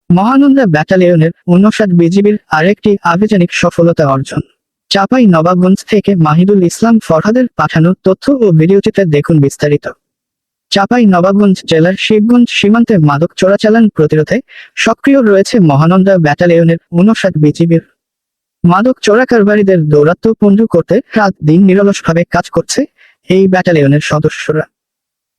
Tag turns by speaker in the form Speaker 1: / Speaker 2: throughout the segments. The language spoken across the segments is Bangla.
Speaker 1: মহানন্দা ব্যাটালিয়নের ৫৯ বিজিবির আরেকটি আভিযানিক সফলতা অর্জন। চাঁপাই নবাবগঞ্জ থেকে মাহিদুল ইসলাম ফরহাদের পাঠানো তথ্য ও ভিডিওচিত্রে দেখুন বিস্তারিত। চাঁপাই নবাবগঞ্জ জেলার শিবগঞ্জ সীমান্তে মাদক চোরাচালান প্রতিরোধে সক্রিয় রয়েছে মহানন্দা ব্যাটালিয়নের ৫৯ বিজিবির। মাদক চোরাকারবারীদের দৌরাত্ম্য পণ্ড করতে রাত দিন নিরলসভাবে কাজ করছে এই ব্যাটালিয়নের সদস্যরা।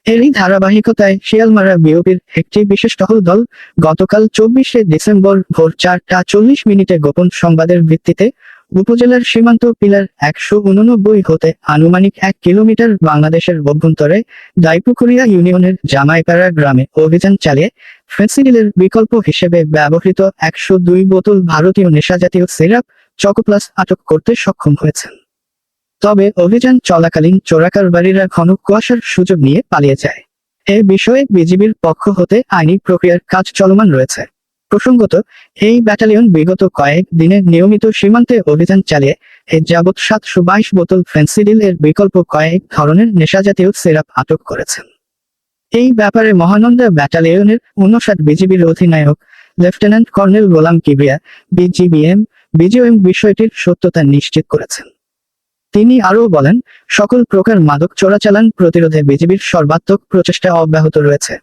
Speaker 1: এরই ধারাবাহিকতায় শিয়ালমারা বিওপির একটি বিশেষ টহল দল গতকাল ২৪শে ডিসেম্বর ভোর ৪টা ৪০ গোপন সংবাদের ভিত্তিতে উপজেলার সীমান্ত পিলার ১৮৯ হতে আনুমানিক ১ কিলোমিটার বাংলাদেশের অভ্যন্তরে দাইপুকুরিয়া ইউনিয়নের জামাইপাড়া গ্রামে অভিযান চালিয়ে ফেন্সিডিলের বিকল্প হিসেবে ব্যবহৃত ১০২ বোতল ভারতীয় নেশাজাতীয় সিরাপ চকোপ্লাস আটক করতে সক্ষম হয়েছেন। তবে অভিযান চলাকালীন চোরাকারবারীরা ঘন কুয়াশার সুযোগ নিয়ে পালিয়ে যায়। এ বিষয়ে বিজিবির পক্ষ হতে আইনি প্রক্রিয়ার কাজ চলমান রয়েছে। প্রসঙ্গত, এই ব্যাটালিয়ন বিগত কয়েক দিনে নিয়মিত সীমান্তে অভিযান চালিয়ে এ যাবৎ ৭২২ বোতল ফেন্সিডিল এর বিকল্প কয়েক ধরনের নেশাজাতীয় সিরাপ আটক করেছেন। এই ব্যাপারে মহানন্দা ব্যাটালিয়নের ৫৯ বিজিবির অধিনায়ক লেফটেন্যান্ট কর্নেল গোলাম কিবরিয়া বিজিএম বিষয়টির সত্যতা নিশ্চিত করেছেন। তিনি আরও বলেন, সকল প্রকার মাদক চোরাচালান প্রতিরোধে বিজিবির সর্বাত্মক প্রচেষ্টা অব্যাহত রয়েছে।